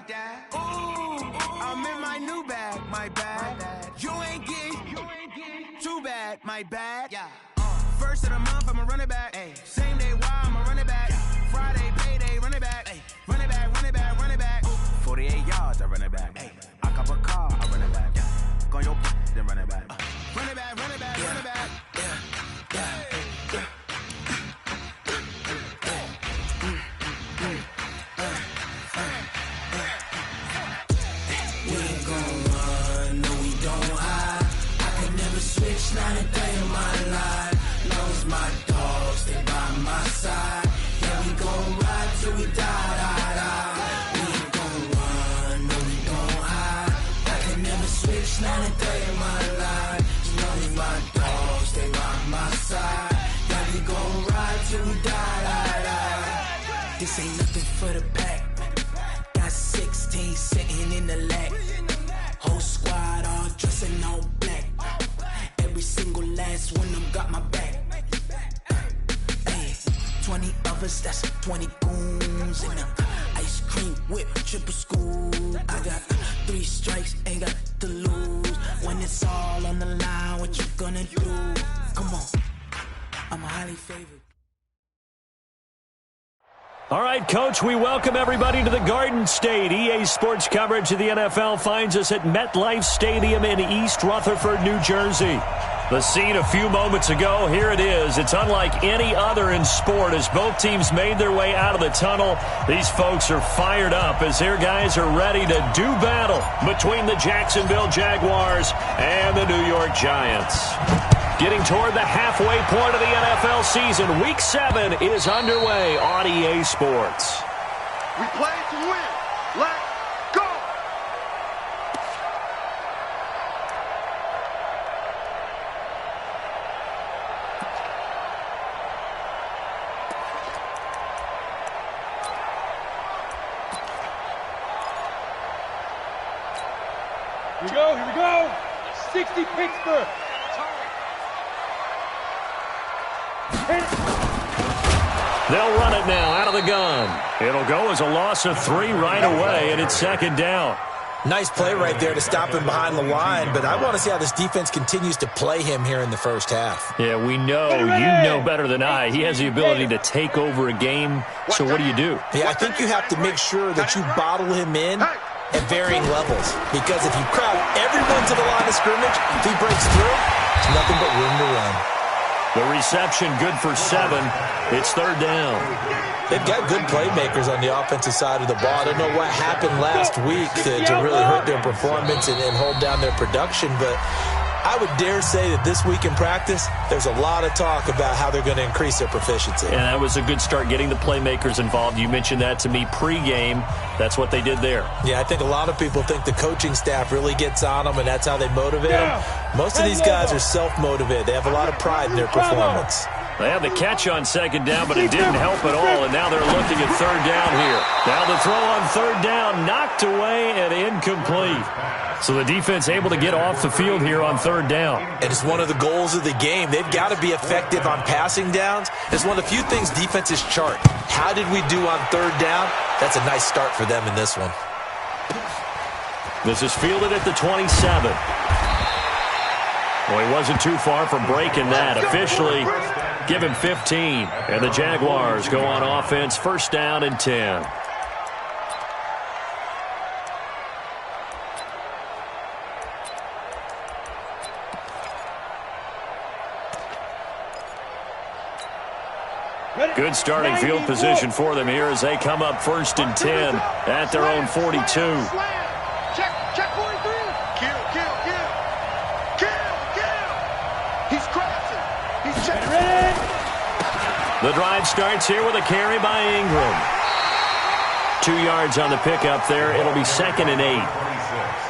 like that. Ooh, I'm in my new bag, my bad. You ain't get too bad, my bad. Yeah. First of the month, I'ma run it back. Ay. Same day, why I'ma run it back. Friday, payday, run it back. Ay. Run it back, run it back, run it back. 48 yards, I run it back. Ay. I cop a car, I run it back. Yeah. Go on your then run it back. Run it back, run it back, run it back. We ain't gon' run, no we don't hide. I can never switch, not a day in my life. Long as my dogs stay by my side. Yeah, we gon' ride till we die. We ain't gon' run, no we don't hide. I can never switch, not a day in my life. As long as my dogs stay by my side. Yeah, we gon' ride till we die. This ain't nothing for the pack. Got 16 sitting in the lag. Whole squad all dressing all black. Every single last one of them got my back. Hey, 20 of us, that's 20 goons in the ice cream whip, triple scoop. I got 3 strikes, ain't got to lose. When it's all on the line, what you gonna do? Come on, I'm highly favored. All right, Coach, we welcome everybody to the Garden State. EA Sports coverage of the NFL finds us at MetLife Stadium in East Rutherford, New Jersey. The scene a few moments ago, here it is. It's unlike any other in sport as both teams made their way out of the tunnel. These folks are fired up as their guys are ready to do battle between the Jacksonville Jaguars and the New York Giants. Getting toward the halfway point of the NFL season, Week 7 is underway on EA Sports. We play to win. Let's go! Here we go. 60 Pittsburgh. They'll run it now out of the gun. It'll go as a loss of 3 right away, and it's second down. Nice play right there to stop him behind the line, but I want to see how this defense continues to play him here in the first half. Yeah, we know. You know better than I. He has the ability to take over a game, so what do? Yeah, I think you have to make sure that you bottle him in at varying levels, because if you crowd everyone to the line of scrimmage, if he breaks through, there's nothing but room to run. The reception good for 7. It's third down. They've got good playmakers on the offensive side of the ball. I don't know what happened last week to really hurt their performance and hold down their production, but I would dare say that this week in practice, there's a lot of talk about how they're going to increase their proficiency. And that was a good start, getting the playmakers involved. You mentioned that to me pregame. That's what they did there. Yeah, I think a lot of people think the coaching staff really gets on them, and that's how they motivate them. Most of these guys are self-motivated. They have a lot of pride in their performance. They had the catch on second down, but it didn't help at all, and now they're looking at third down here. Now the throw on third down, knocked away and incomplete. So the defense able to get off the field here on third down. And it's one of the goals of the game. They've got to be effective on passing downs. It's one of the few things defenses chart. How did we do on third down? That's a nice start for them in this one. This is fielded at the 27. Well, he wasn't too far from breaking that. Officially, give him 15. And the Jaguars go on offense, first down and 10. Good starting field position for them here as they come up first and 10 at their own 42. Check 43. Kill. He's crashing. He's checking. The drive starts here with a carry by Ingram. 2 yards on the pickup there. It'll be second and 8.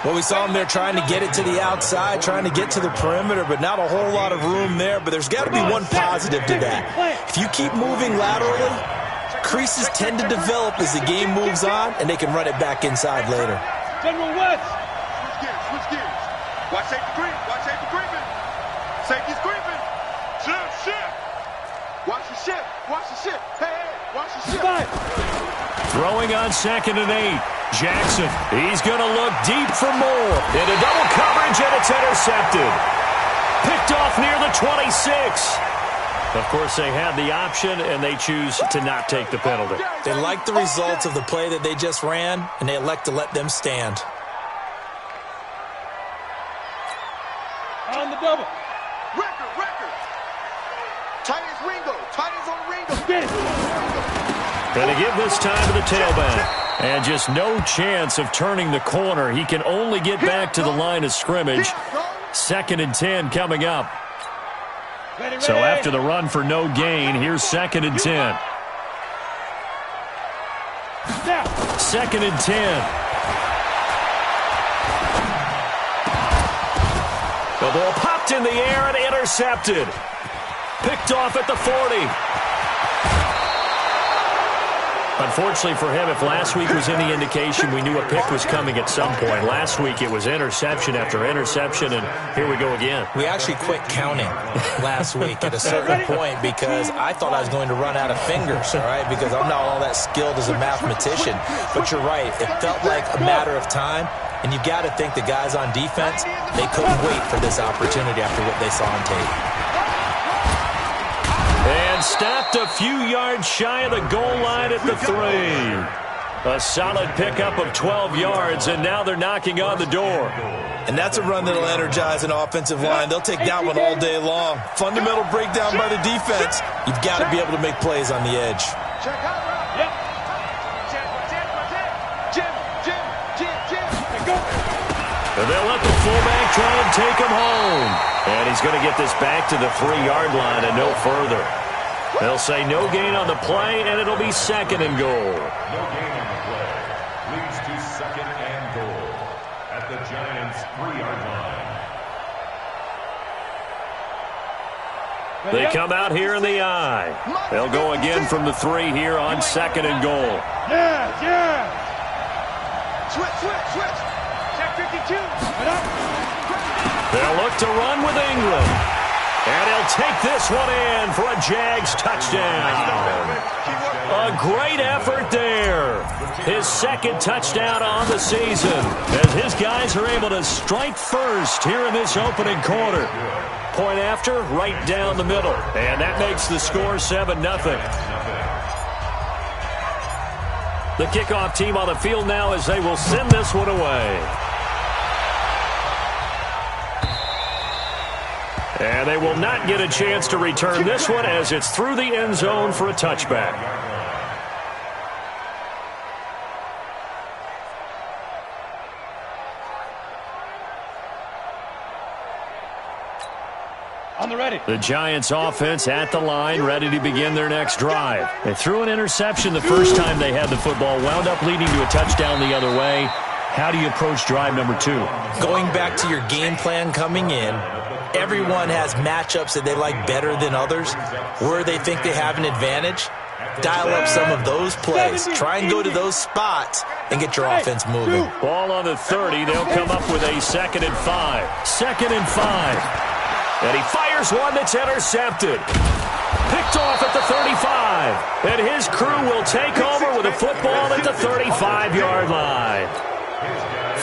Well, we saw him there trying to get it to the outside, trying to get to the perimeter, but not a whole lot of room there. But there's got to be one positive to that. If you keep moving laterally, creases tend to develop as the game moves on, and they can run it back inside later. General West. Switch gears. Watch safety creeping. Safety's creeping. Shift. Watch the shift. Hey, watch the shift. Throwing on second and 8. Jackson, he's going to look deep for more. Into double coverage, and it's intercepted. Picked off near the 26. Of course, they had the option, and they choose to not take the penalty. They like the results of the play that they just ran, and they elect to let them stand. On the double. Record. Tight as Ringo. Tight as on Ringo. Get it. And to give this time to the tailback. And just no chance of turning the corner. He can only get back to the line of scrimmage. 2nd and 10 coming up. Ready. So after the run for no gain, here's 2nd and 10. Now. 2nd and 10. The ball popped in the air and intercepted. Picked off at the 40. Unfortunately for him, if last week was any indication, we knew a pick was coming at some point. Last week it was interception after interception, and here we go again. We actually quit counting last week at a certain point because I thought I was going to run out of fingers, all right, because I'm not all that skilled as a mathematician. But you're right. It felt like a matter of time, and you've got to think the guys on defense, they couldn't wait for this opportunity after what they saw on tape. And stopped a few yards shy of the goal line at the 3. A solid pickup of 12 yards, and now they're knocking on the door. And that's a run that'll energize an offensive line. They'll take that one all day long. Fundamental breakdown by the defense. You've got to be able to make plays on the edge. Check out. Yep. Go. And they'll let the fullback try and take him home. And he's going to get this back to the 3-yard line and no further. They'll say no gain on the play, and it'll be 2nd and goal. No gain on the play. Leads to 2nd and goal at the Giants' 3-yard line. They come out here in the I. They'll go again from the 3 here on 2nd and goal. Yeah. Switch. Check 52. They'll look to run with England. And he'll take this one in for a Jags touchdown. A great effort there. His 2nd touchdown on the season as his guys are able to strike first here in this opening quarter. Point after, right down the middle. And that makes the score 7-0. The kickoff team on the field now as they will send this one away. And they will not get a chance to return this one as it's through the end zone for a touchback. On the ready. The Giants offense at the line, ready to begin their next drive. They threw an interception the first time they had the football, wound up leading to a touchdown the other way. How do you approach drive number 2? Going back to your game plan coming in, everyone has matchups that they like better than others. Where they think they have an advantage, dial up some of those plays. Try and go to those spots and get your offense moving. Ball on the 30. They'll come up with a 2nd and 5. 2nd and 5. And he fires one that's intercepted. Picked off at the 35. And his crew will take over with a football at the 35-yard line.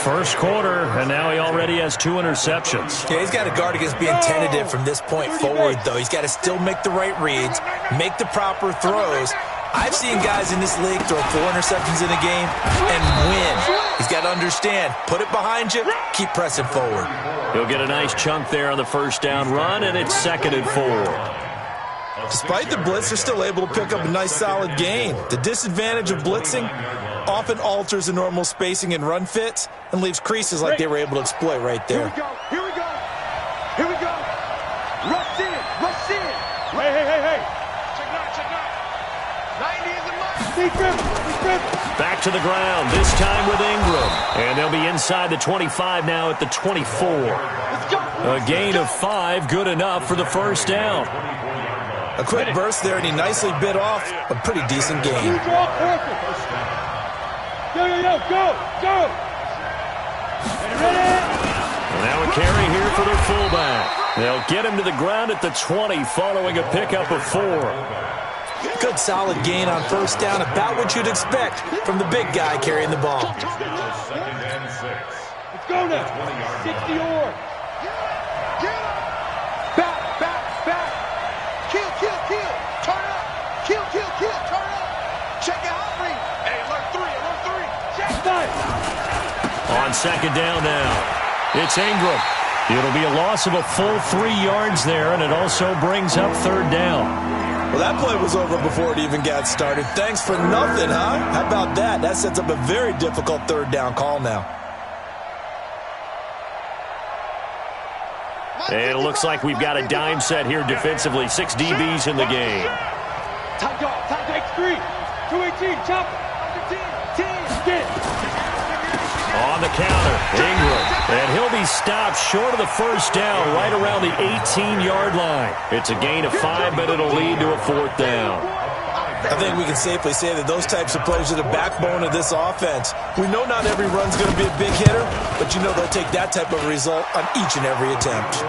First quarter, and now he already has 2 interceptions. Yeah, he's got to guard against being tentative from this point forward, though. He's got to still make the right reads, make the proper throws. I've seen guys in this league throw 4 interceptions in a game and win. He's got to understand, put it behind you, keep pressing forward. He'll get a nice chunk there on the first down run, and it's 2nd and 4. Despite the blitz, they're still able to pick up a nice, solid gain. The disadvantage of blitzing often alters the normal spacing and run fits and leaves creases like they were able to exploit right there. Here we go. Rush in. Hey. Check 90 is the mark. Defense. Back to the ground, this time with Ingram. And they'll be inside the 25 now at the 24. A gain of 5, good enough for the first down. A quick burst there, and he nicely bit off a pretty decent gain. Go. Ready. Now a carry here for their fullback. They'll get him to the ground at the 20 following a pickup of 4. Good solid gain on first down, about what you'd expect from the big guy carrying the ball. Let's go now. 60 or. Back. Kill. Turn up. Kill. Turn up. Check it out, Reed. Hey, alert three. Check. On second down now, it's Ingram. It'll be a loss of a full 3 yards there, and it also brings up third down. Well, that play was over before it even got started. Thanks for nothing, huh? How about that? That sets up a very difficult third down call now. And it looks like we've got a dime set here defensively. 6 DBs in the game. Time dog. X3. 218. Chop. 10. On the counter, Ingram. And he'll be stopped short of the first down, right around the 18-yard line. It's a gain of 5, but it'll lead to a fourth down. I think we can safely say that those types of plays are the backbone of this offense. We know not every run's going to be a big hitter, but you know they'll take that type of result on each and every attempt.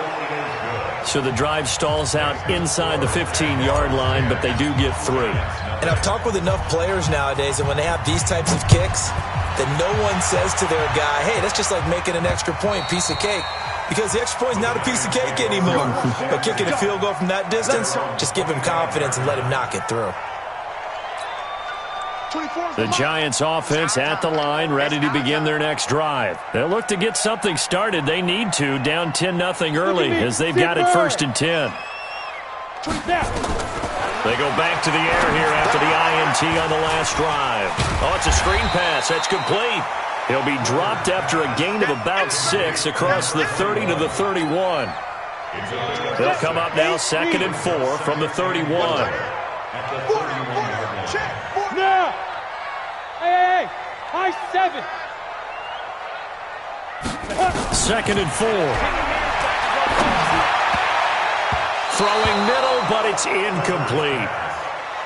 So the drive stalls out inside the 15-yard line, but they do get 3. And I've talked with enough players nowadays, and when they have these types of kicks, that no one says to their guy, hey, that's just like making an extra point, piece of cake. Because the extra point is not a piece of cake anymore. But kicking a field goal from that distance, just give him confidence and let him knock it through. The Giants offense at the line, ready to begin their next drive. They'll look to get something started. They need to, down 10-0 early, as they've got it 1st and 10. They go back to the air here after the INT on the last drive. Oh, it's a screen pass. That's complete. He'll be dropped after a gain of about 6 across the 30 to the 31. They'll come up now 2nd and 4 from the 31. Now. Hey. High 7. 2nd and 4. Throwing middle, but it's incomplete.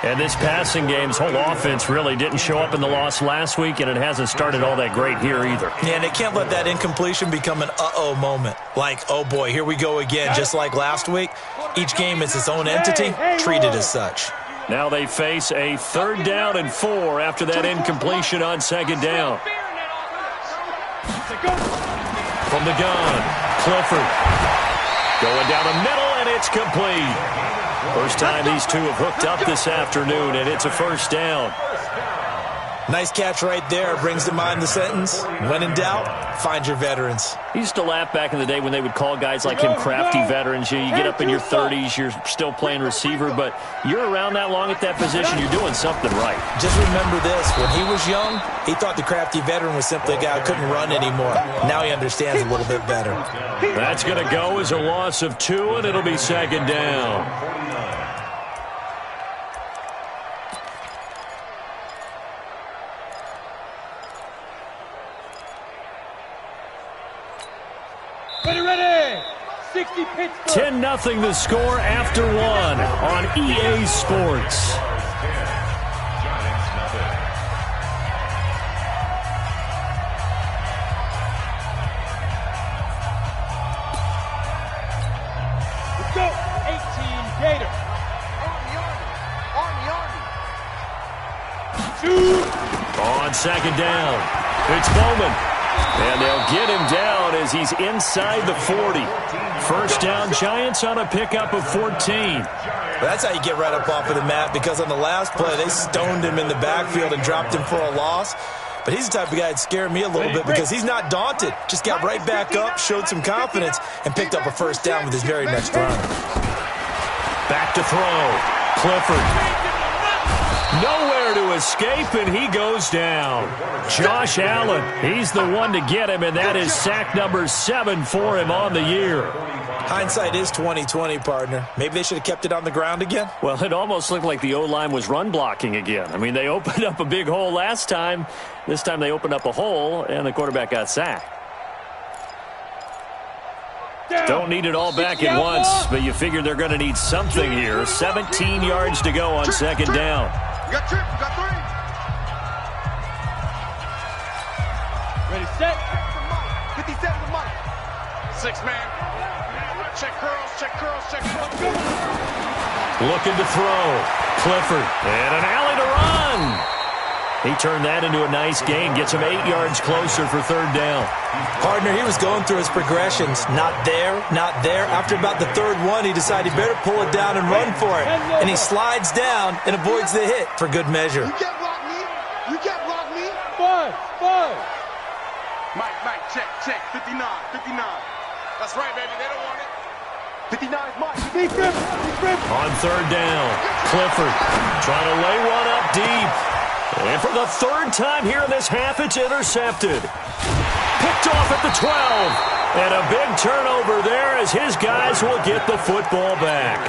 And this passing game's whole offense really didn't show up in the loss last week, and it hasn't started all that great here either. Yeah, and they can't let that incompletion become an uh-oh moment. Like, oh boy, here we go again, just like last week. Each game is its own entity, treated as such. Now they face a 3rd down and 4 after that incompletion on 2nd down. From the gun, Clifford. Going down the middle, and it's complete. First time these two have hooked up this afternoon, and it's a 1st down. Nice catch right there. Brings to mind the sentence, when in doubt, find your veterans. He used to laugh back in the day when they would call guys like him crafty veterans. You get up in your 30s, you're still playing receiver, but you're around that long at that position, you're doing something right. Just remember this, when he was young, he thought the crafty veteran was simply a guy who couldn't run anymore. Now he understands a little bit better. That's going to go as a loss of 2, and it'll be 2nd down. Ready. 60 Pittsburgh. 10-0 the score after 1 on EA Sports. Let's go. 18 Gator. On 2nd down, it's Bowman. And they'll get him down as he's inside the 40. 1st down, Giants on a pickup of 14. Well, that's how you get right up off of the mat, because on the last play, they stoned him in the backfield and dropped him for a loss. But he's the type of guy that scared me a little bit because he's not daunted. Just got right back up, showed some confidence, and picked up a 1st down with his very next run. Back to throw. Clifford. Nowhere to escape, and he goes down. Josh Allen, he's the one to get him, and that is sack number 7 for him on the year. Hindsight is 20/20, partner. Maybe they should have kept it on the ground again. Well, it almost looked like the O-line was run blocking again. I mean, they opened up a big hole last time. This time they opened up a hole, and the quarterback got sacked. Don't need it all back at once, but you figure they're going to need something here. 17 yards to go on 2nd down. You got trips, you got 3. Ready, set. 57 to Mike. 6 man. Check curls, check curls, check curls. Looking to throw. Clifford. And an alley to run. He turned that into a nice gain. Gets him 8 yards closer for 3rd down. Partner, he was going through his progressions. Not there, not there. After about the 3rd one, he decided he better pull it down and run for it. And he slides down and avoids the hit for good measure. You can't block me. You can't block me. 5. Mike, check. 59. That's right, baby. They don't want it. 59 is Mike. Deep rip. On 3rd down, Clifford trying to lay one up deep. And for the 3rd time here in this half, it's intercepted. Picked off at the 12. And a big turnover there as his guys will get the football back.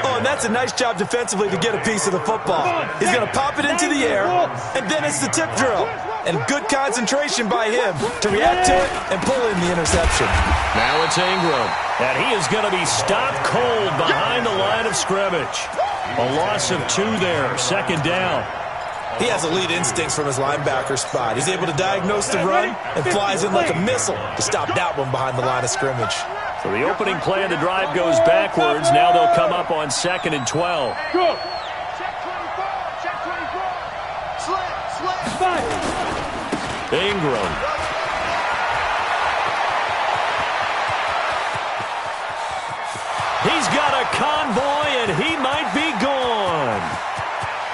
Oh, and that's a nice job defensively to get a piece of the football. He's going to pop it into the air, and then it's the tip drill. And good concentration by him to react to it and pull in the interception. Now it's Ingram, and he is going to be stopped cold behind the line of scrimmage. A loss of 2 there, 2nd down. He has elite instincts from his linebacker spot. He's able to diagnose the run and flies in like a missile to stop that one behind the line of scrimmage. So the opening play of the drive goes backwards. Now they'll come up on 2nd and 12. Go. Check 24. Slant. 5. Ingram. He's got a convoy, and he might be gone.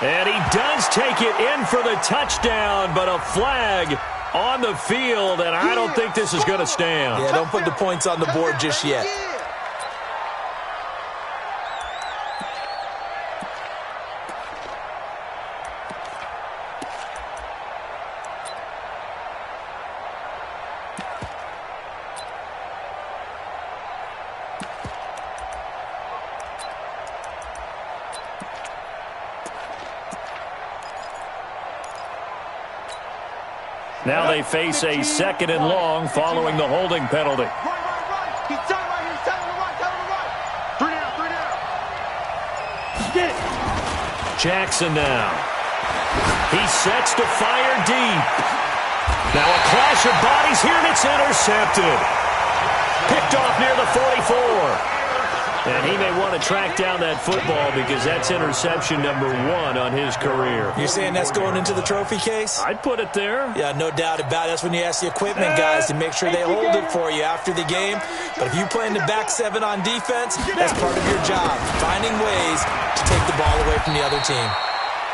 And he does take it in for the touchdown, but a flag on the field, and I don't think this is going to stand. Yeah, don't put the points on the board just yet. Now they face a 2nd and long following the holding penalty. Right. He's telling right here. He's telling the right. 3 down. Get it. Jackson now. He sets to fire deep. Now a clash of bodies here, and it's intercepted. Picked off near the 44. And he may want to track down that football because that's interception number 1 on his career. You're saying that's going into the trophy case? I'd put it there. Yeah, no doubt about it. That's when you ask the equipment guys to make sure they hold it for you after the game. But if you play in the back 7 on defense, that's part of your job, finding ways to take the ball away from the other team.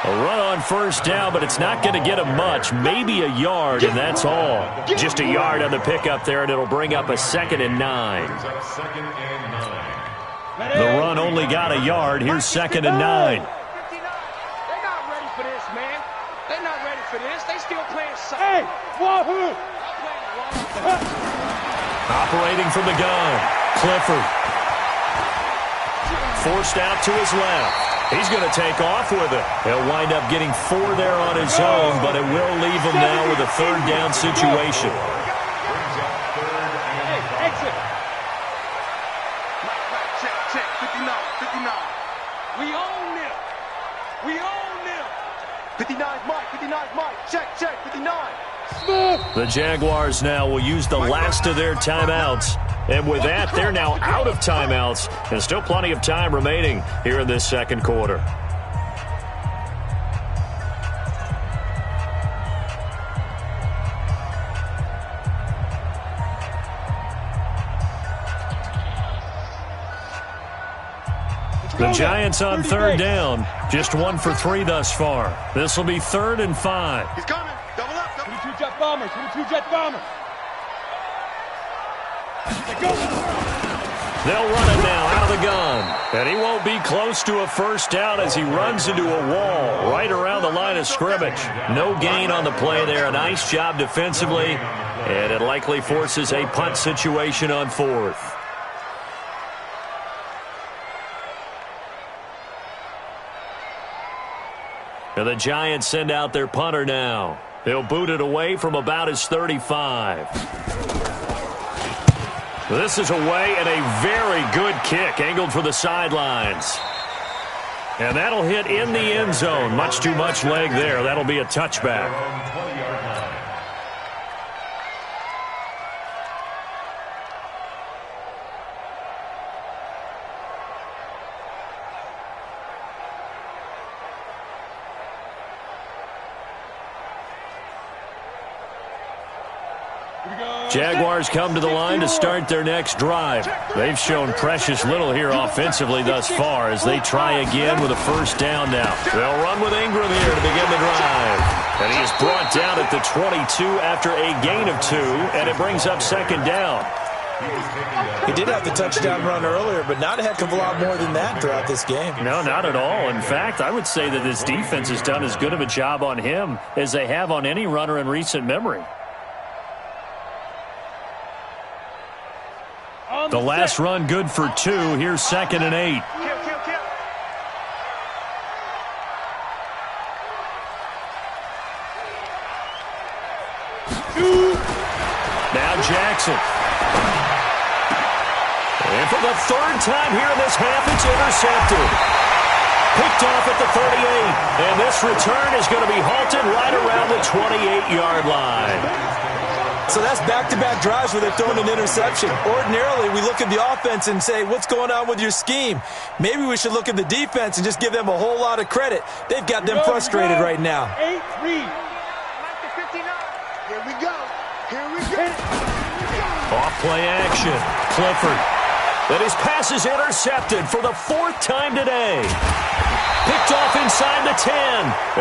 A run on 1st down, but it's not going to get him much, maybe a yard, and that's all. Just a yard on the pickup there, and it'll bring up a 2nd and 9. The run only got a yard. Here's 2nd and 9. They're not ready for this, man. They're not ready for this. They still playing soccer. Hey, wahoo! Operating from the gun, Clifford. Forced out to his left. He's going to take off with it. He'll wind up getting 4 there on his own, but it will leave him now with a 3rd down situation. Hey, exit. Check. 59. We own them. 59 Mike. Check. 59. The Jaguars now will use the last of their timeouts. And with that, they're now out of timeouts. And still plenty of time remaining here in this 2nd quarter. The Giants on 3rd down. Just 1 for 3 thus far. This will be 3rd and 5. He's coming. Double up. 22 jet bombers. They'll run it now out of the gun. And he won't be close to a 1st down as he runs into a wall right around the line of scrimmage. No gain on the play there. A nice job defensively. And it likely forces a punt situation on 4th. And the Giants send out their punter now. They'll boot it away from about his 35. This is away and a very good kick angled for the sidelines. And that'll hit in the end zone. Much too much leg there. That'll be a touchback. Jaguars come to the line to start their next drive. They've shown precious little here offensively thus far as they try again with a first down now. They'll run with Ingram here to begin the drive. And he is brought down at the 22 after a gain of 2, and it brings up second down. He did have the touchdown run earlier, but not a heck of a lot more than that throughout this game. No, not at all. In fact, I would say that this defense has done as good of a job on him as they have on any runner in recent memory. The last run good for 2. Here's 2nd and 8. Now Jackson. And for the 3rd time here in this half, it's intercepted. Picked off at the 38. And this return is going to be halted right around the 28-yard line. So that's back-to-back drives where they've thrown an interception. Ordinarily, we look at the offense and say, what's going on with your scheme? Maybe we should look at the defense and just give them a whole lot of credit. They've got them frustrated right now. 8-3. Here we go. Here we go. Off play action. Clifford. But his pass is intercepted for the 4th time today. Picked off inside the 10.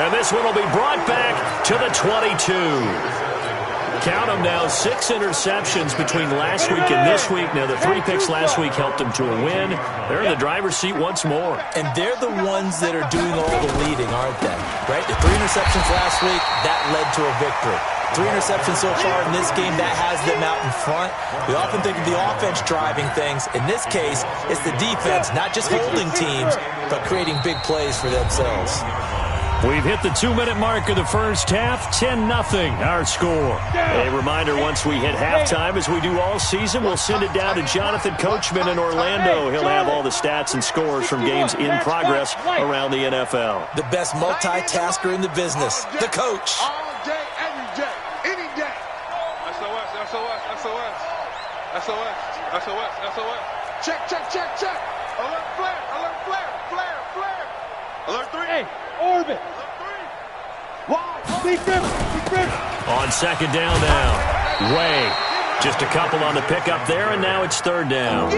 And this one will be brought back to the 22. Count them now, 6 interceptions between last week and this week. Now, the 3 picks last week helped them to a win. They're in the driver's seat once more. And they're the ones that are doing all the leading, aren't they? Right? The 3 interceptions last week, that led to a victory. 3 interceptions so far in this game, that has them out in front. We often think of the offense driving things. In this case, it's the defense, not just holding teams, but creating big plays for themselves. We've hit the 2-minute mark of the first half, 10-0 our score. A reminder, once we hit halftime, as we do all season, we'll send it down to Jonathan Coachman in Orlando. He'll have all the stats and scores from games in progress around the NFL. The best multitasker in the business, the coach. All day, every day, any day. SOS, SOS, SOS. SOS, SOS, SOS. Check, check, check, check. Alert flare, alert flare, flare, flare. Alert 3. Hey, orbit. On second down now. Way. Just a couple on the pickup there, and now it's 3rd down.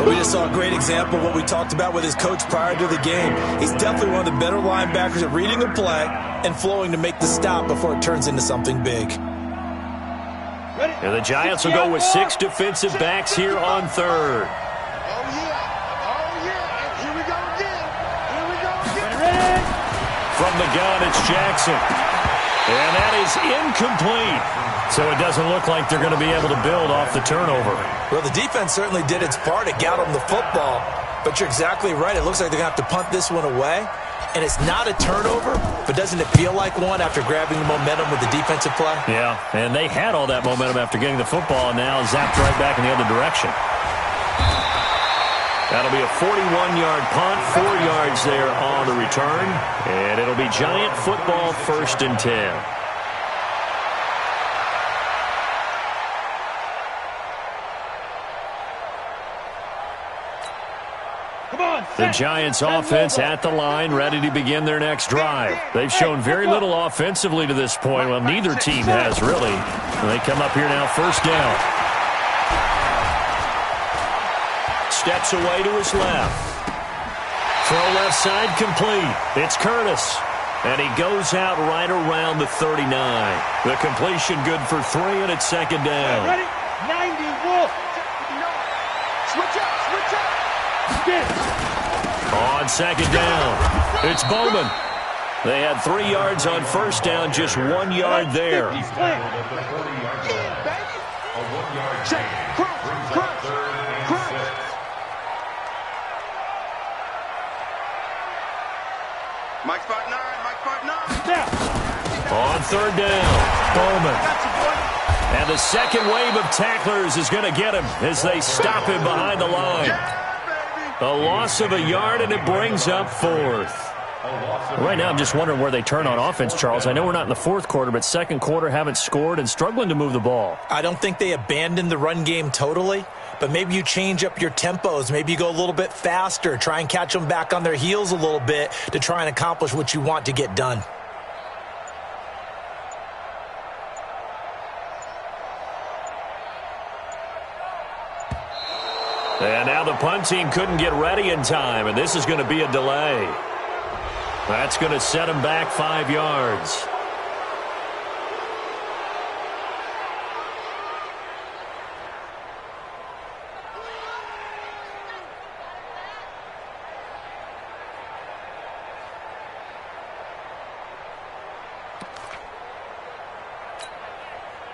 We just saw a great example of what we talked about with his coach prior to the game. He's definitely one of the better linebackers at reading a play and flowing to make the stop before it turns into something big. And the Giants will go with 6 defensive backs here on 3rd. From the gun, it's Jackson. And that is incomplete. So it doesn't look like they're going to be able to build off the turnover. Well, the defense certainly did its part to get them the football. But you're exactly right. It looks like they're going to have to punt this one away. And it's not a turnover, but doesn't it feel like one after grabbing the momentum with the defensive play? Yeah, and they had all that momentum after getting the football, and now zapped right back in the other direction. That'll be a 41-yard punt, 4 yards there on the return, and it'll be Giant football 1st and 10. The Giants offense at the line, ready to begin their next drive. They've shown very little offensively to this point. Well, neither team has really. And they come up here now, 1st down. Steps away to his left. Throw left side complete. It's Curtis. And he goes out right around the 39. The completion good for 3, and it's 2nd down. Ready? 90, Wolf. Switch up, switch up. Get. On 2nd down, it's Bowman. They had 3 yards on 1st down, just 1 yard there. Mike spot 9, Mike spot 9. On 3rd down, Bowman. And the second wave of tacklers is going to get him as they stop him behind the line. A loss of a yard, and it brings up 4th. Right now, I'm just wondering where they turn on offense, Charles. I know we're not in the 4th quarter, but 2nd quarter haven't scored and struggling to move the ball. I don't think they abandoned the run game totally, but maybe you change up your tempos. Maybe you go a little bit faster, try and catch them back on their heels a little bit to try and accomplish what you want to get done. And now the punt team couldn't get ready in time, and this is going to be a delay. That's going to set him back 5 yards.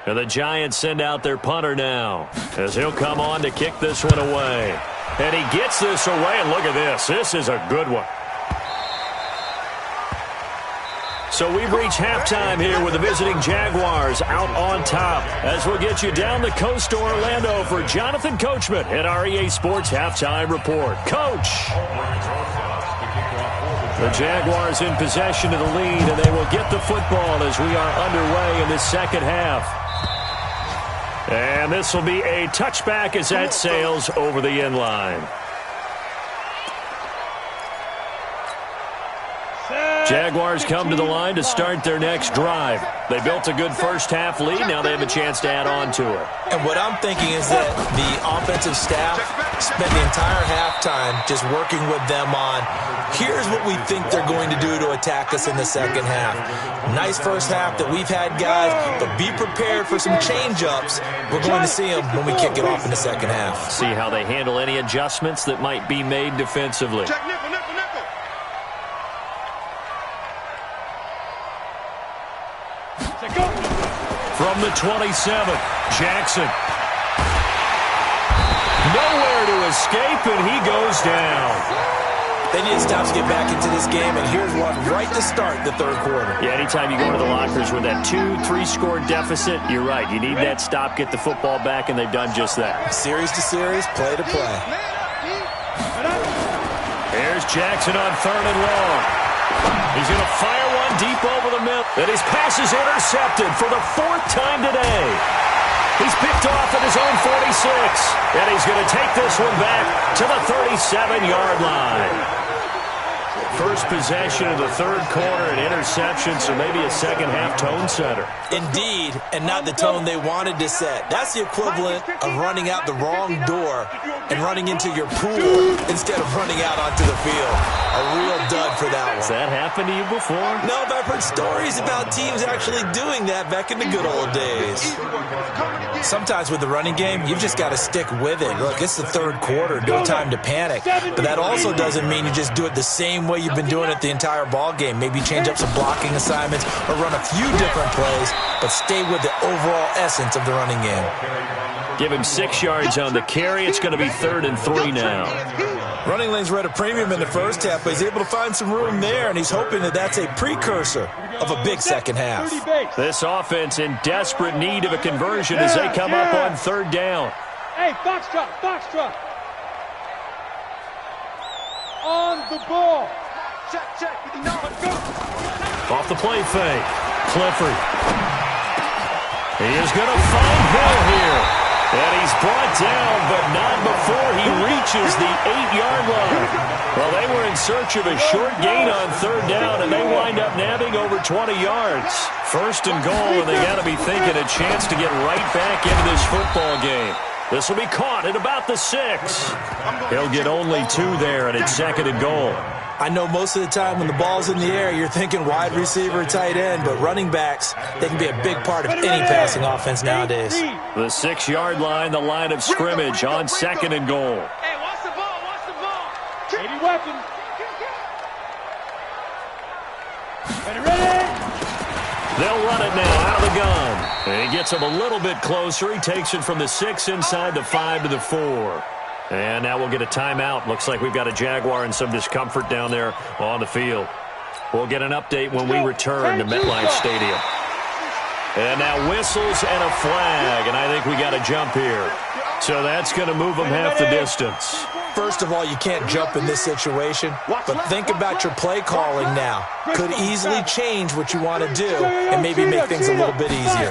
And the Giants send out their punter now, as he'll come on to kick this one away. And he gets this away, and look at this. This is a good one. So we've reached halftime here with the visiting Jaguars out on top. As we'll get you down the coast to Orlando for Jonathan Coachman at our EA Sports Halftime Report. Coach! The Jaguars in possession of the lead, and they will get the football as we are underway in the second half. And this will be a touchback as that sails over the end line. Jaguars come to the line to start their next drive. They built a good first-half lead. Now they have a chance to add on to it. And what I'm thinking is that the offensive staff spent the entire halftime just working with them on, here's what we think they're going to do to attack us in the second half. Nice first half that we've had, guys, but be prepared for some change-ups. We're going to see them when we kick it off in the second half. See how they handle any adjustments that might be made defensively. From the 27, Jackson. Nowhere to escape, and he goes down. They need stops to get back into this game, and here's one right to start the third quarter. Yeah, anytime you go into the lockers with that 2-3 score deficit, you're right. You need that stop, get the football back, and they've done just that. Series to series, play to play. Here's Jackson on 3rd and long. He's going to fire one deep over the middle. And his pass is intercepted for the 4th time today. He's picked off at his own 46. And he's going to take this one back to the 37-yard line. First possession of the third quarter, an interception, so maybe a second-half tone setter. Indeed, and not the tone they wanted to set. That's the equivalent of running out the wrong door and running into your pool instead of running out onto the field. A real dud for that one. Has that happened to you before? No, but I've heard stories about teams actually doing that back in the good old days. Sometimes with the running game, you've just got to stick with it. Look, it's the third quarter, no time to panic. But that also doesn't mean you just do it the same way you've been doing it the entire ball game. Maybe change up some blocking assignments or run a few different plays, but stay with the overall essence of the running game. Give him 6 yards on the carry. It's going to be 3rd and 3 now. Running lanes were at a premium in the first half, but he's able to find some room there, and he's hoping that that's a precursor of a big second half. This offense in desperate need of a conversion as they come up on 3rd down. Hey, foxtrot, foxtrot. On the ball. Check. Off the play fake. Clifford. He is going to find Hill here. And he's brought down, but not before he reaches the 8-yard line. Well, they were in search of a short gain on 3rd down, and they wind up nabbing over 20 yards. 1st and goal, and they got to be thinking a chance to get right back into this football game. This will be caught at about the 6. He'll get only 2 there, and it's 2nd and goal. I know most of the time when the ball's in the air, you're thinking wide receiver, tight end, but running backs, they can be a big part of any passing offense nowadays. The 6-yard line, the line of scrimmage on 2nd and goal. Hey, watch the ball, watch the ball. 80 weapons. Ready. They'll run it now out of the gun. And he gets him a little bit closer. He takes it from the 6 inside the 5 to the 4. And now we'll get a timeout. Looks like we've got a Jaguar and some discomfort down there on the field. We'll get an update when we return to MetLife Stadium. And now whistles and a flag, and I think we got a jump here. So that's going to move them half the distance. First of all, you can't jump in this situation, but think about your play calling now. Could easily change what you want to do and maybe make things a little bit easier.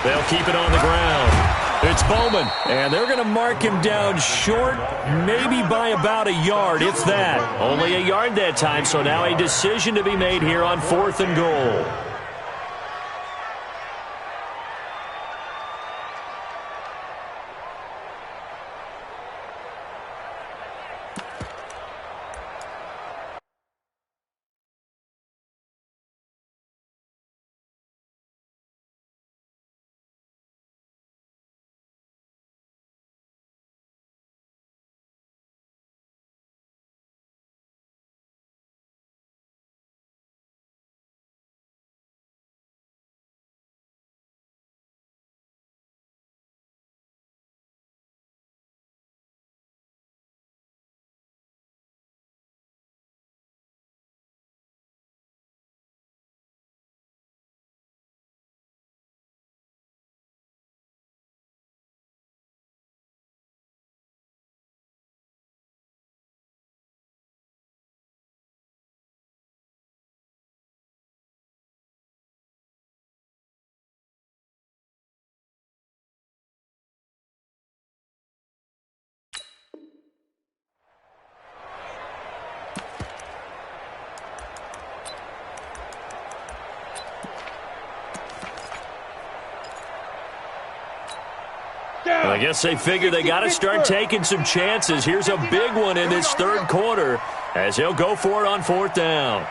They'll keep it on the ground. It's Bowman, and they're going to mark him down short, maybe by about a yard, if that. Only a yard that time, so now a decision to be made here on 4th and goal. Well, I guess they figure they got to start taking some chances. Here's a big one in this third quarter as he'll go for it on fourth down.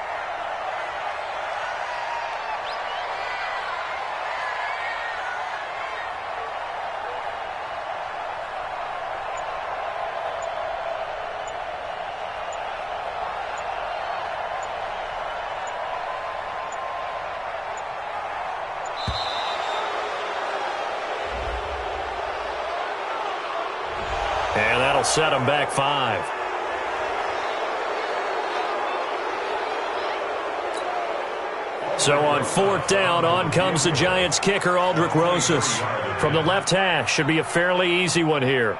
And that'll set them back 5. So on fourth down, on comes the Giants kicker, Aldrich Rosas. From the left hash, should be a fairly easy one here.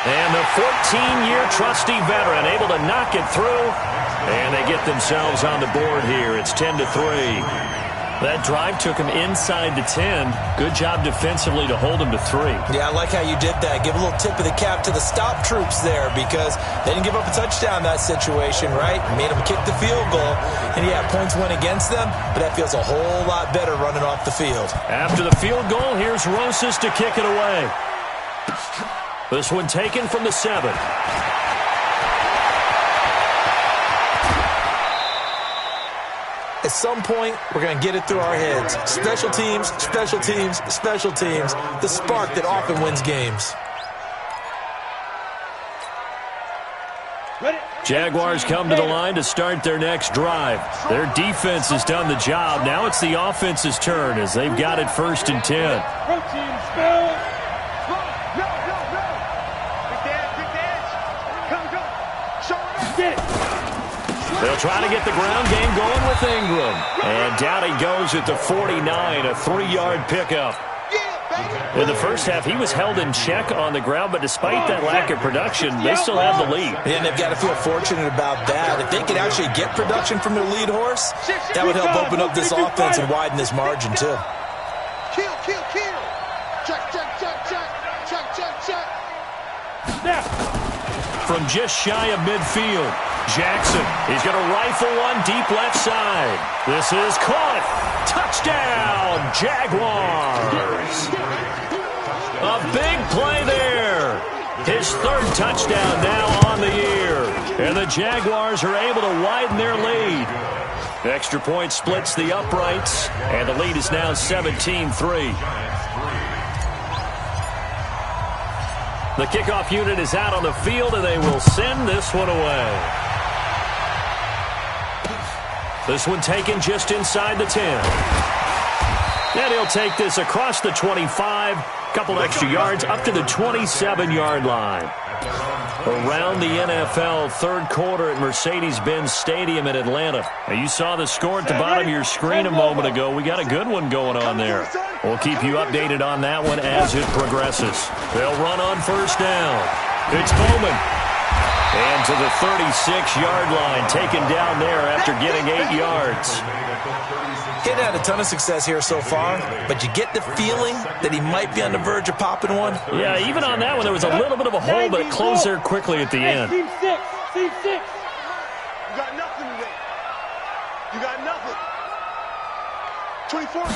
And the 14-year trusty veteran able to knock it through. And they get themselves on the board here. It's 10-3. That drive took him inside the 10. Good job defensively to hold him to 3. Yeah, I like how you did that. Give a little tip of the cap to the stop troops there because they didn't give up a touchdown in that situation, right? Made them kick the field goal. And, yeah, points went against them, but that feels a whole lot better running off the field. After the field goal, here's Rosas to kick it away. This one taken from the 7. At some point, we're going to get it through our heads. Special teams, special teams, special teams. The spark that often wins games. Jaguars come to the line to start their next drive. Their defense has done the job. Now it's the offense's turn as they've got it 1st and 10. Protein spill. They'll try to get the ground game going with Ingram. And down he goes at the 49, a 3-yard pickup. In the first half, he was held in check on the ground, but despite that lack of production, they still have the lead. And they've got to feel fortunate about that. If they could actually get production from their lead horse, that would help open up this offense and widen this margin, too. Kill. Check. From just shy of midfield, Jackson, he's going to rifle one deep left side. This is caught. Touchdown, Jaguars. A big play there. His 3rd touchdown now on the year. And the Jaguars are able to widen their lead. Extra point splits the uprights, and the lead is now 17-3. The kickoff unit is out on the field, and they will send this one away. This one taken just inside the 10. And he'll take this across the 25, couple extra yards, up to the 27-yard line. Around the NFL third quarter at Mercedes-Benz Stadium in Atlanta. Now, you saw the score at the bottom of your screen a moment ago. We got a good one going on there. We'll keep you updated on that one as it progresses. They'll run on 1st down. It's Bowman. And to the 36-yard line, taken down there after getting 8 yards. He had a ton of success here so far, but you get the feeling that he might be on the verge of popping one. Yeah, even on that one, there was a little bit of a hole, but it closed there quickly at the end. Team 6. You got nothing today. You got nothing. 24.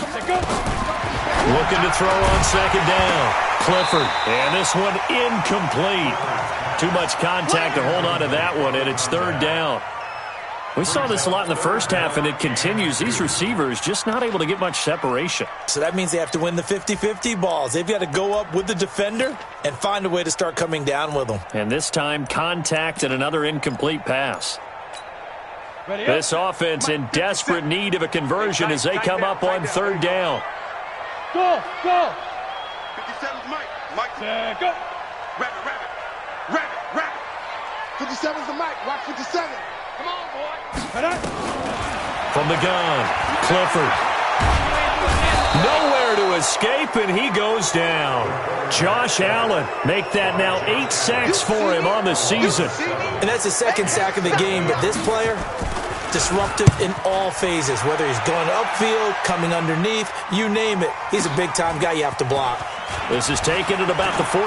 Looking to throw on 2nd down. Clifford. And this one incomplete. Too much contact to hold on to that one, and it's 3rd down. We saw this a lot in the first half, and it continues. These receivers just not able to get much separation. So that means they have to win the 50-50 balls. They've got to go up with the defender and find a way to start coming down with them. And this time, contact and another incomplete pass. This offense in desperate need of a conversion as they come up on 3rd down. Go. 57's Mike. Go. Rabbit. 57's the Mike. Watch 57. Come on, boy. From the gun, Clifford. Nowhere to escape, and he goes down. Josh Allen make that now 8 sacks for him on the season. And that's the 2nd sack of the game, but this player, disruptive in all phases, whether he's going upfield, coming underneath, you name it. He's a big-time guy you have to block. This is taken at about the 14.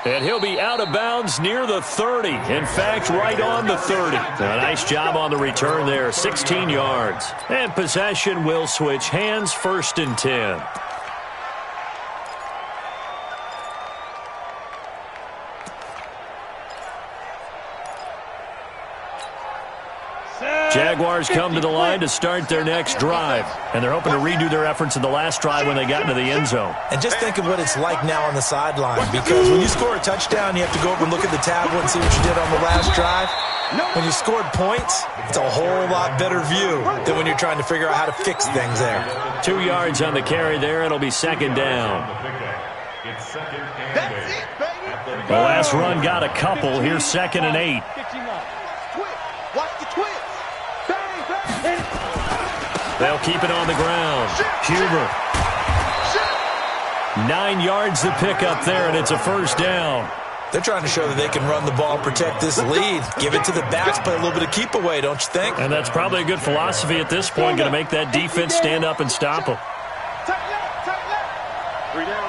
And he'll be out of bounds near the 30. In fact, right on the 30. A nice job on the return there, 16 yards. And possession will switch hands, 1st and 10. Jaguars come to the line to start their next drive. And they're hoping to redo their efforts in the last drive when they got into the end zone. And just think of what it's like now on the sideline. Because when you score a touchdown, you have to go over and look at the tablet and see what you did on the last drive. When you scored points, it's a whole lot better view than when you're trying to figure out how to fix things there. 2 yards on the carry there. It'll be 2nd down. The last run got a couple. Here's 2nd and 8. They'll keep it on the ground. Huber. 9 yards to pick up there, and it's a 1st down. They're trying to show that they can run the ball, protect this lead. Give it to the backs, play a little bit of keep away, don't you think? And that's probably a good philosophy at this point, going to make that defense stand up and stop them. 3 down.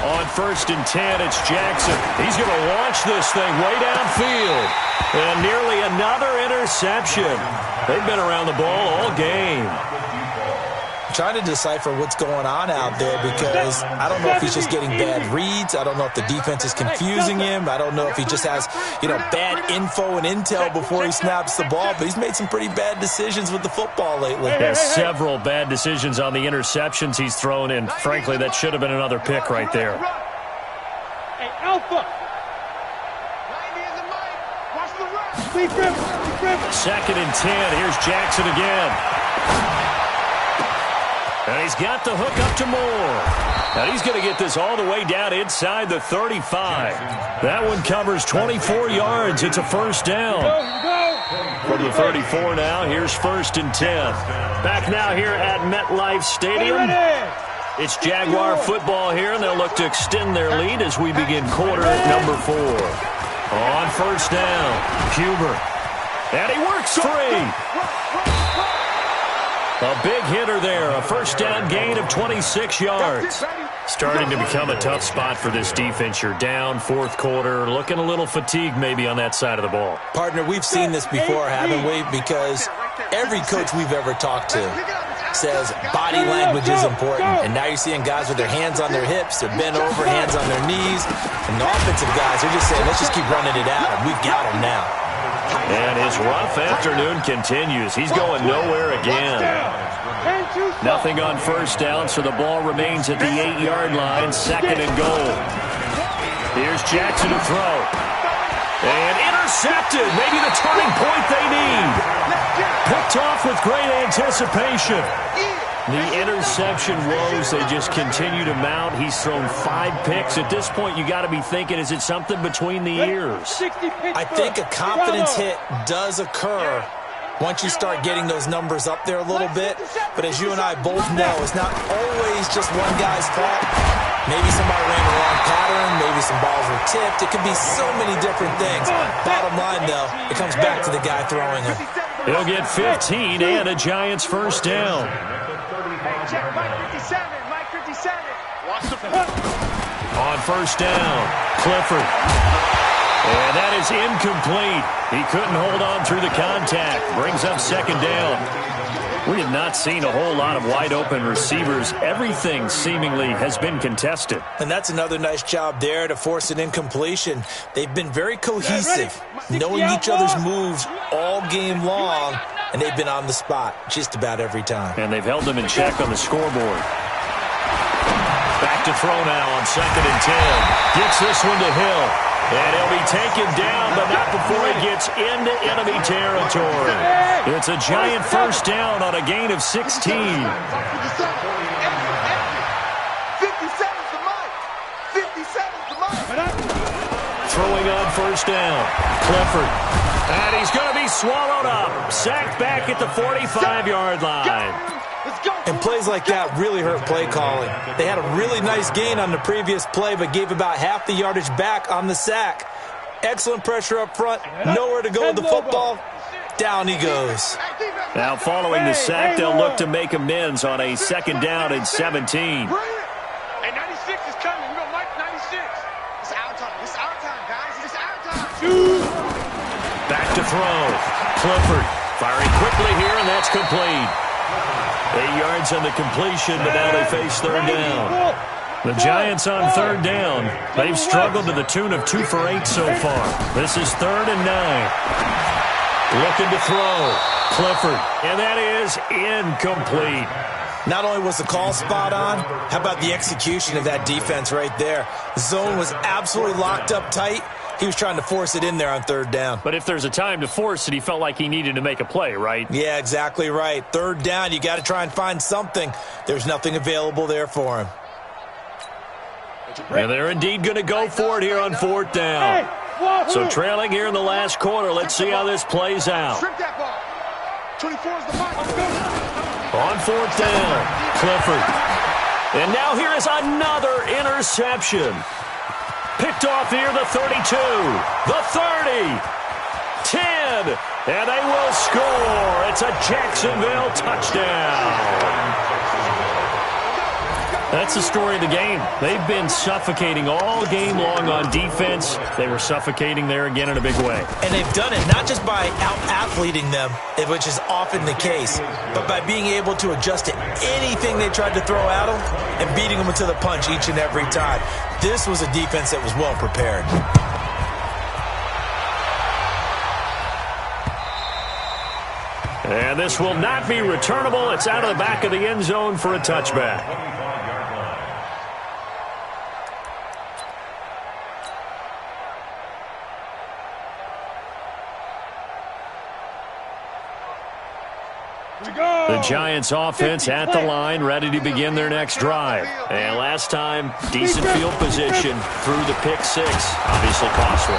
On 1st and 10, it's Jackson. He's going to launch this thing way downfield. And nearly another interception. They've been around the ball all game. I'm trying to decipher what's going on out there because I don't know if he's just getting bad reads. I don't know if the defense is confusing him. I don't know if he just has, bad info and intel before he snaps the ball. But he's made some pretty bad decisions with the football lately. There's several bad decisions on the interceptions he's thrown in. Frankly, that should have been another pick right there. Hey, Alpha. 2nd and 10. Here's Jackson again. And he's got the hook up to Moore. And he's going to get this all the way down inside the 35. That one covers 24 yards. It's a 1st down. From the 34 now, here's 1st and 10. Back now here at MetLife Stadium. It's Jaguar football here, and they'll look to extend their lead as we begin quarter number 4. On 1st down, Huber. And he works free. A big hitter there. A 1st down gain of 26 yards. Starting to become a tough spot for this defense. You're down 4th quarter. Looking a little fatigued maybe on that side of the ball. Partner, we've seen this before, haven't we? Because every coach we've ever talked to says body language is important. And now you're seeing guys with their hands on their hips. They're bent over, hands on their knees. And the offensive guys are just saying, let's just keep running it at him. We've got him now. And his rough afternoon continues. He's going nowhere again. Nothing on 1st down, so the ball remains at the 8-yard line. 2nd and goal. Here's Jackson to throw. And intercepted. Maybe the turning point they need. Picked off with great anticipation. The interception woes, they just continue to mount. He's thrown 5 picks. At this point, you got to be thinking, is it something between the ears? I think a confidence hit does occur once you start getting those numbers up there a little bit. But as you and I both know, it's not always just one guy's fault. Maybe somebody ran the wrong pattern. Maybe some balls were tipped. It could be so many different things. Bottom line, though, it comes back to the guy throwing them. He'll get 15 and a Giants 1st down. Check, Mike 57, Mike 57. On 1st down, Clifford. And that is incomplete. He couldn't hold on through the contact. Brings up 2nd down. We have not seen a whole lot of wide-open receivers. Everything seemingly has been contested. And that's another nice job there to force an incompletion. They've been very cohesive, knowing each other's moves all game long, and they've been on the spot just about every time. And they've held them in check on the scoreboard. Back to throw now on 2nd and 10. Gets this one to Hill. And he'll be taken down, but not before he gets into enemy territory. It's a Giant 1st down on a gain of 16. 57's the Mike. 57's the Mike. Throwing on 1st down. Clifford. And he's going to be swallowed up. Sacked back at the 45-yard line. And plays like that really hurt play calling. They had a really nice gain on the previous play, but gave about half the yardage back on the sack. Excellent pressure up front. Nowhere to go with the football. Down he goes. Now following the sack, they'll look to make amends on a 2nd down and 17. Hey, 96 is coming. You go, Mike, 96. It's our time. It's our time, guys. It's our time. Back to throw. Clifford firing quickly here, and that's complete. 8 yards on the completion, but now they face third down. The Giants on third down. They've struggled to the tune of 2 for 8 so far. This is 3rd and 9. Looking to throw. Clifford, and that is incomplete. Not only was the call spot on, how about the execution of that defense right there? The zone was absolutely locked up tight. He was trying to force it in there on third down. But if there's a time to force it, he felt like he needed to make a play, right? Yeah, exactly right. Third down, you got to try and find something. There's nothing available there for him. And they're indeed going to go for it here on 4th down. So trailing here in the last quarter. Let's see how this plays out. Strip that ball. 24 is the mark. On 4th down, Clifford. And now here is another interception. Picked off near the 32, the 30, 10, and they will score. It's a Jacksonville touchdown. That's the story of the game. They've been suffocating all game long on defense. They were suffocating there again in a big way. And they've done it not just by out-athleting them, which is often the case, but by being able to adjust to anything they tried to throw at them and beating them to the punch each and every time. This was a defense that was well prepared. And this will not be returnable. It's out of the back of the end zone for a touchback. The Giants offense at the line, ready to begin their next drive. And last time, decent field position through the pick 6. Obviously costly.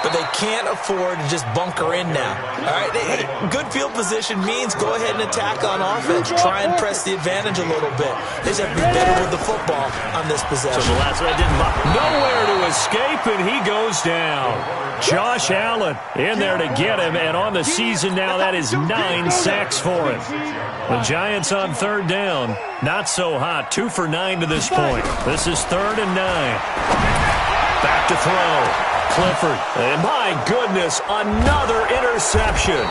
But they can't afford to just bunker in now. All right, good field position means go ahead and attack on offense. Try and press the advantage a little bit. They just have to be better with the football on this possession. So the last one didn't nowhere to escape, and he goes down. Josh Allen in there to get him, and on the season now, that is 9 sacks for him. The Giants on third down, not so hot. 2 for 9 to this point. This is 3rd and 9. Back to throw. Clifford, and my goodness, another interception.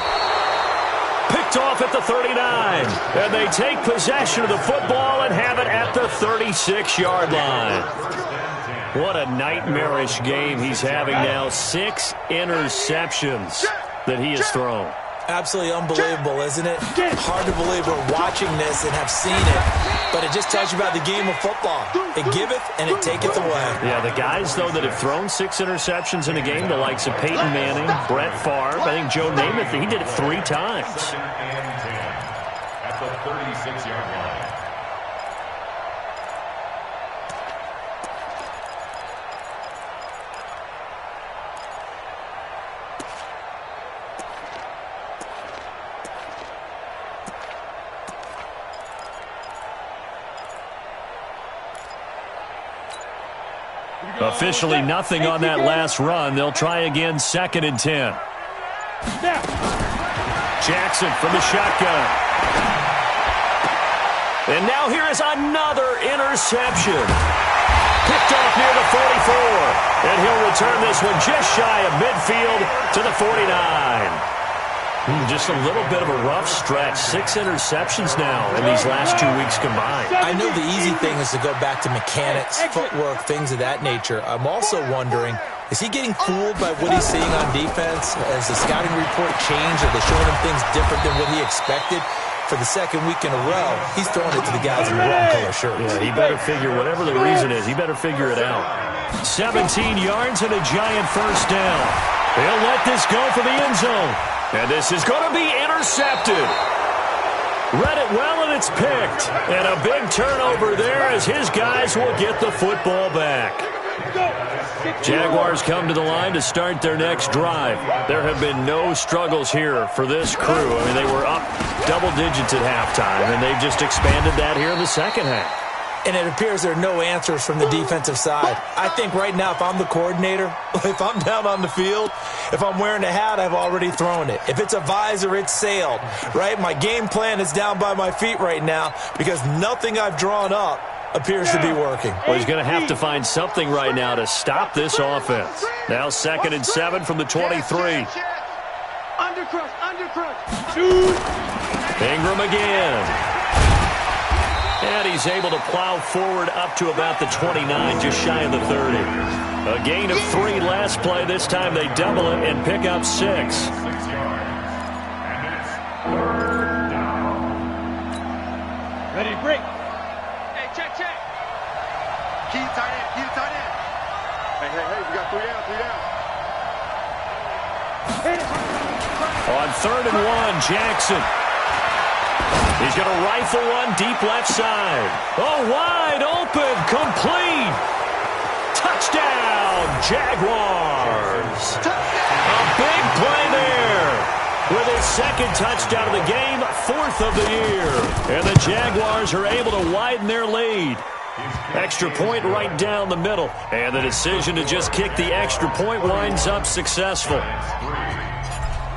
Picked off at the 39, and they take possession of the football and have it at the 36-yard line. What a nightmarish game he's having now. 6 interceptions that he has thrown. Absolutely unbelievable, isn't it? Hard to believe we're watching this and have seen it, but it just tells you about the game of football. It giveth and it taketh away. Yeah, the guys, though, that have thrown 6 interceptions in a game, the likes of Peyton Manning, Brett Favre, I think Joe Namath, he did it 3 times. At the 36-yard line. Officially nothing on that last run. They'll try again, 2nd and 10. Jackson from the shotgun. And now here is another interception. Picked off near the 44. And he'll return this one just shy of midfield to the 49. Just a little bit of a rough stretch. 6 interceptions now in these last 2 weeks combined. I know the easy thing is to go back to mechanics, footwork, things of that nature. I'm also wondering, is he getting fooled by what he's seeing on defense? Has the scouting report changed? Are they showing him things different than what he expected? For the 2nd week in a row, he's throwing it to the guys in the wrong color shirts. Yeah, he better figure, whatever the reason is, he better figure it out. 17 yards and a Giant first down. They'll let this go for the end zone. And this is going to be intercepted. Read it well, and it's picked. And a big turnover there as his guys will get the football back. Jaguars come to the line to start their next drive. There have been no struggles here for this crew. I mean, they were up double digits at halftime, and they've just expanded that here in the second half. And it appears there are no answers from the defensive side. I think right now, if I'm the coordinator, if I'm down on the field, if I'm wearing a hat, I've already thrown it. If it's a visor, it's sailed, right? My game plan is down by my feet right now because nothing I've drawn up appears to be working. Well, he's going to have to find something right now to stop this offense. Now 2nd and 7 from the 23. Undercrush. Shoot. Ingram again. And he's able to plow forward up to about the 29, just shy of the 30. A gain of 3 last play. This time they double it and pick up 6. 6 yards. And it's 3rd down. Ready to break. Hey, check. Key tight end. Hey, we got 3 down. On 3rd and 1, Jackson. He's going to rifle one deep left side. Oh, wide open, complete. Touchdown, Jaguars. A big play there. With his 2nd touchdown of the game, 4th of the year. And the Jaguars are able to widen their lead. Extra point right down the middle. And the decision to just kick the extra point winds up successful.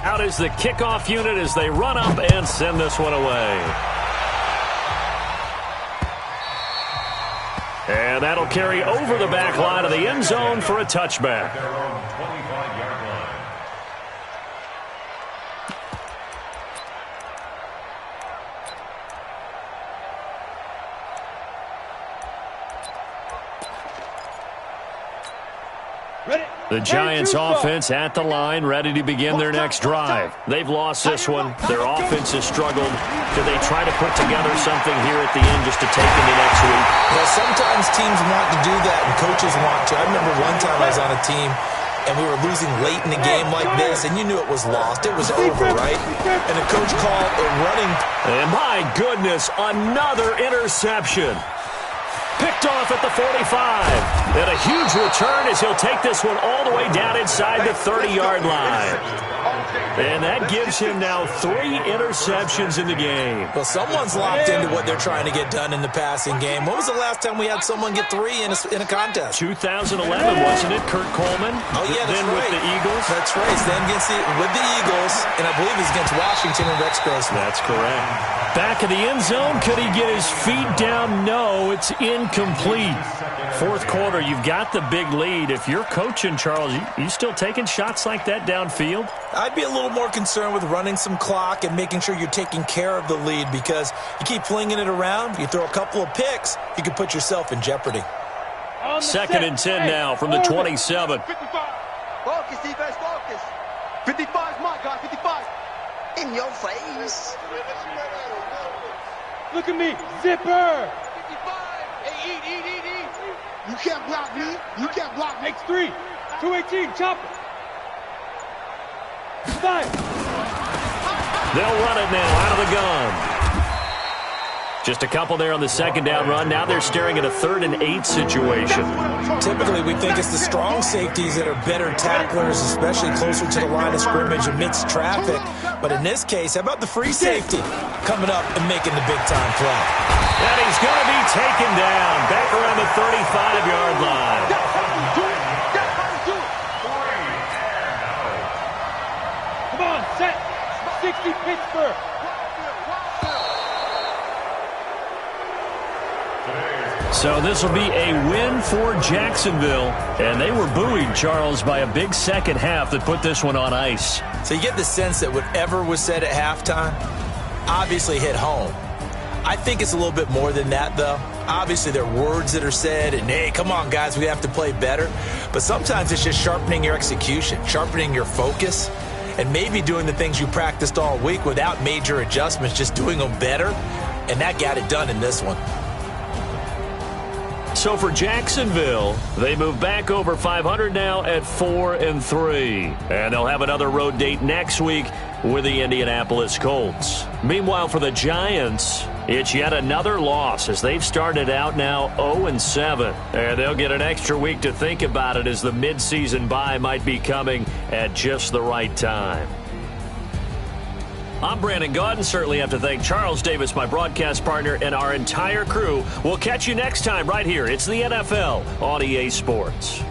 Out is the kickoff unit as they run up and send this one away. And that'll carry over the back line of the end zone for a touchback. Their own 25-yard line. The Giants offense at the line, ready to begin their next drive. They've lost this one. Their offense has struggled. Do they try to put together something here at the end just to take into next week? Well, sometimes teams want to do that and coaches want to. I remember one time I was on a team and we were losing late in the game like this, and you knew it was lost. It was over, right? And the coach called a running. And my goodness, another interception. Picked off at the 45. And a huge return as he'll take this one all the way down inside the 30-yard line. And that gives him now 3 interceptions in the game. Well, someone's locked into what they're trying to get done in the passing game. When was the last time we had someone get 3 in a contest? 2011, wasn't it? Kurt Coleman? Oh, yeah, that's then right. with the Eagles? That's right. Then with the Eagles, and I believe it's against Washington and Rex Grossman. That's correct. Back of the end zone. Could he get his feet down? No, it's incomplete. 4th quarter, you've got the big lead. If you're coaching, Charles, you still taking shots like that downfield? I'd be a little more concerned with running some clock and making sure you're taking care of the lead, because you keep flinging it around, you throw a couple of picks, you could put yourself in jeopardy. 2nd and 10 now from the 27. 55. Focus, defense, focus. 55 is my guy, 55. In your face. Look at me. Zipper. 55. Hey, eat. You can't block me. X3. 218. Chop it. 5. They'll run it now out of the gun. Just a couple there on the 2nd down run. Now they're staring at a 3rd and 8 situation. Typically, we think it's the strong safeties that are better tacklers, especially closer to the line of scrimmage amidst traffic. But in this case, how about the free safety coming up and making the big-time play? And he's going to be taken down back around the 35-yard line. Come on, set. 60 Pittsburgh. So this will be a win for Jacksonville. And they were buoyed, Charles, by a big second half that put this one on ice. So you get the sense that whatever was said at halftime obviously hit home. I think it's a little bit more than that, though. Obviously, there are words that are said, and, hey, come on, guys, we have to play better. But sometimes it's just sharpening your execution, sharpening your focus, and maybe doing the things you practiced all week without major adjustments, just doing them better. And that got it done in this one. So for Jacksonville, they move back over 500 now at 4-3. And they'll have another road date next week with the Indianapolis Colts. Meanwhile, for the Giants, it's yet another loss as they've started out now 0-7. And they'll get an extra week to think about it as the midseason bye might be coming at just the right time. I'm Brandon Gaudin. Certainly have to thank Charles Davis, my broadcast partner, and our entire crew. We'll catch you next time right here. It's the NFL on EA Sports.